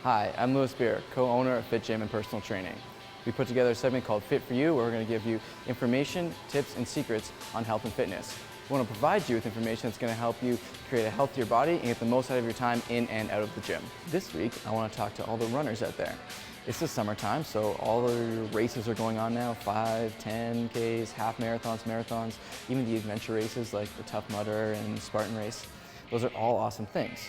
Hi, I'm Louis Beer, co-owner of FITT Gym and Personal Training. We put together a segment called FITT For You, where we're going to give you information, tips, and secrets on health and fitness. We want to provide you with information that's going to help you create a healthier body and get the most out of your time in and out of the gym. This week, I want to talk to all the runners out there. It's the summertime, so all the races are going on now, 5, 10Ks, half marathons, marathons, even the adventure races like the Tough Mudder and Spartan Race. Those are all awesome things.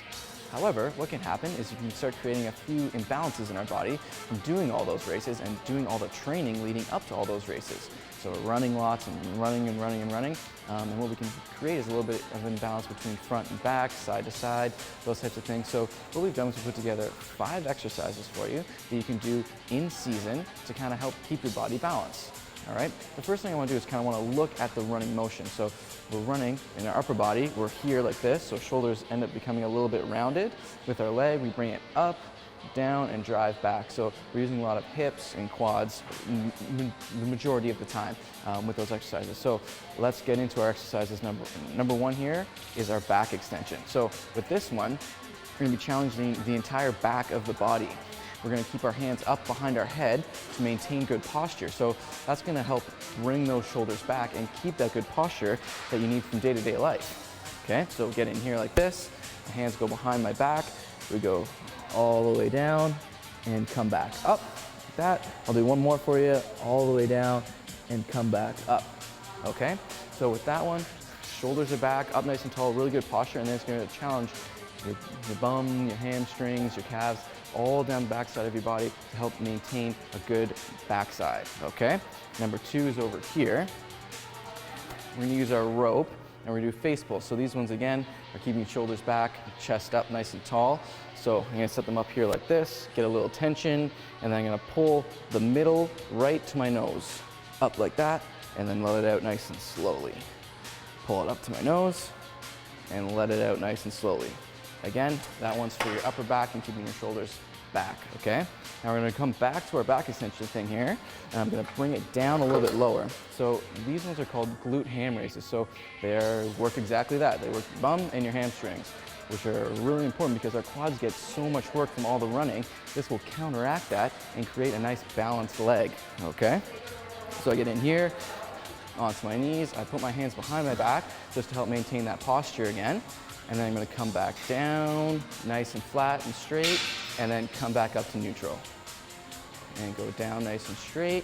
However, what can happen is you can start creating a few imbalances in our body from doing all those races and doing all the training leading up to all those races. So we're running lots and running and running and running. And what we can create is a little bit of imbalance between front and back, side to side, those types of things. So what we've done is we put together 5 exercises for you that you can do in season to kind of help keep your body balanced. All right. The first thing I want to do is kind of want to look at the running motion. So we're running in our upper body. We're here like this. So shoulders end up becoming a little bit rounded. With our leg, we bring it up, down, and drive back. So we're using a lot of hips and quads the majority of the time with those exercises. So let's get into our exercises. Number one here is our back extension. So with this one, we're going to be challenging the entire back of the body. We're going to keep our hands up behind our head to maintain good posture. So that's going to help bring those shoulders back and keep that good posture that you need from day-to-day life. Okay, so get in here like this. My hands go behind my back. We go all the way down and come back up like that. I'll do one more for you, all the way down and come back up. Okay, so with that one, shoulders are back, up nice and tall, really good posture, and then it's going to challenge your bum, your hamstrings, your calves, all down the backside of your body to help maintain a good backside, okay? Number 2 is over here. We're gonna use our rope and we're gonna do face pulls. So these ones again are keeping shoulders back, chest up nice and tall. So I'm gonna set them up here like this, get a little tension, and then I'm gonna pull the middle right to my nose, up like that, and then let it out nice and slowly. Pull it up to my nose and let it out nice and slowly. Again, that one's for your upper back and keeping your shoulders back, okay? Now we're gonna come back to our back extension thing here, and I'm gonna bring it down a little bit lower. So these ones are called glute ham raises. So they work exactly that. They work your bum and your hamstrings, which are really important because our quads get so much work from all the running. This will counteract that and create a nice balanced leg, okay? So I get in here, onto my knees, I put my hands behind my back just to help maintain that posture again. And then I'm going to come back down, nice and flat and straight, and then come back up to neutral. And go down nice and straight,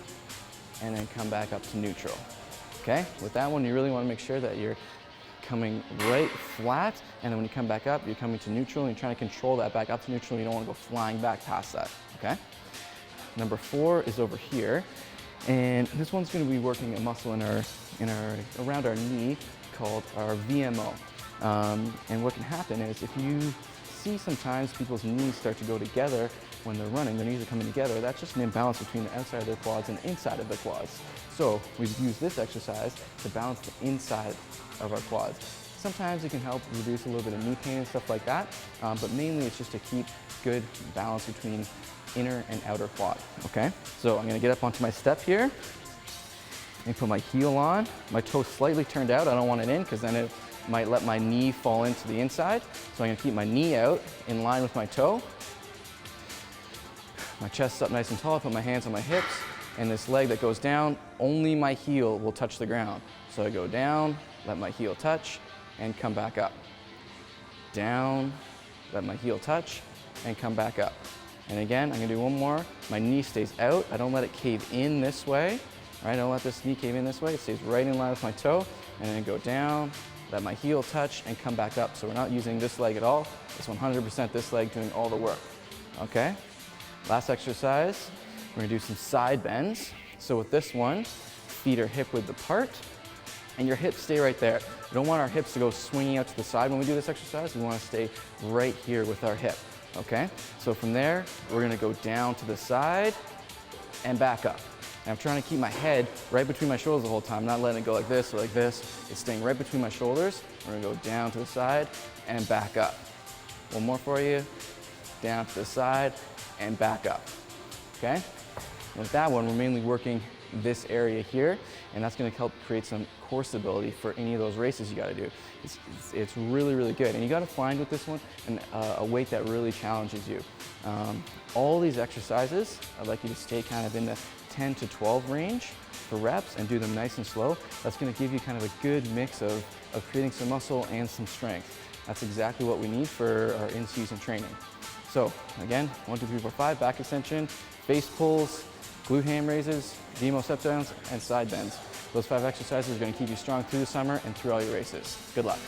and then come back up to neutral. Okay? With that one, you really want to make sure that you're coming right flat, and then when you come back up, you're coming to neutral, and you're trying to control that back up to neutral. You don't want to go flying back past that. Okay? Number 4 is over here, and this one's going to be working a muscle around our knee called our VMO. And what can happen is if you see sometimes people's knees start to go together when they're running, their knees are coming together, that's just an imbalance between the outside of their quads and the inside of the quads. So we've used this exercise to balance the inside of our quads. Sometimes it can help reduce a little bit of knee pain and stuff like that, but mainly it's just to keep good balance between inner and outer quad, okay? So I'm gonna get up onto my step here and put my heel on. My toe slightly turned out, I don't want it in because then it might let my knee fall into the inside. So I'm gonna keep my knee out in line with my toe. My chest's up nice and tall, I put my hands on my hips, and this leg that goes down, only my heel will touch the ground. So I go down, let my heel touch, and come back up. Down, let my heel touch, and come back up. And again, I'm gonna do one more. My knee stays out, I don't let it cave in this way, right? I don't let this knee cave in this way, it stays right in line with my toe, and then go down, let my heel touch and come back up. So we're not using this leg at all. It's 100% this leg doing all the work, okay? Last exercise, we're gonna do some side bends. So with this one, feet are hip width apart and your hips stay right there. We don't want our hips to go swinging out to the side when we do this exercise. We wanna stay right here with our hip, okay? So from there, we're gonna go down to the side and back up. And I'm trying to keep my head right between my shoulders the whole time, not letting it go like this or like this. It's staying right between my shoulders. We're gonna go down to the side and back up. One more for you. Down to the side and back up, okay? And with that one, we're mainly working this area here, and that's going to help create some core stability for any of those races you got to do. It's really, really good, and you got to find with this one a weight that really challenges you. All these exercises, I'd like you to stay kind of in the 10 to 12 range for reps and do them nice and slow. That's going to give you kind of a good mix of creating some muscle and some strength. That's exactly what we need for our in-season training. So again, 1, 2, 3, 4, 5, back extension, face pulls, glute ham raises, demo step downs, and side bends. Those 5 exercises are going to keep you strong through the summer and through all your races. Good luck.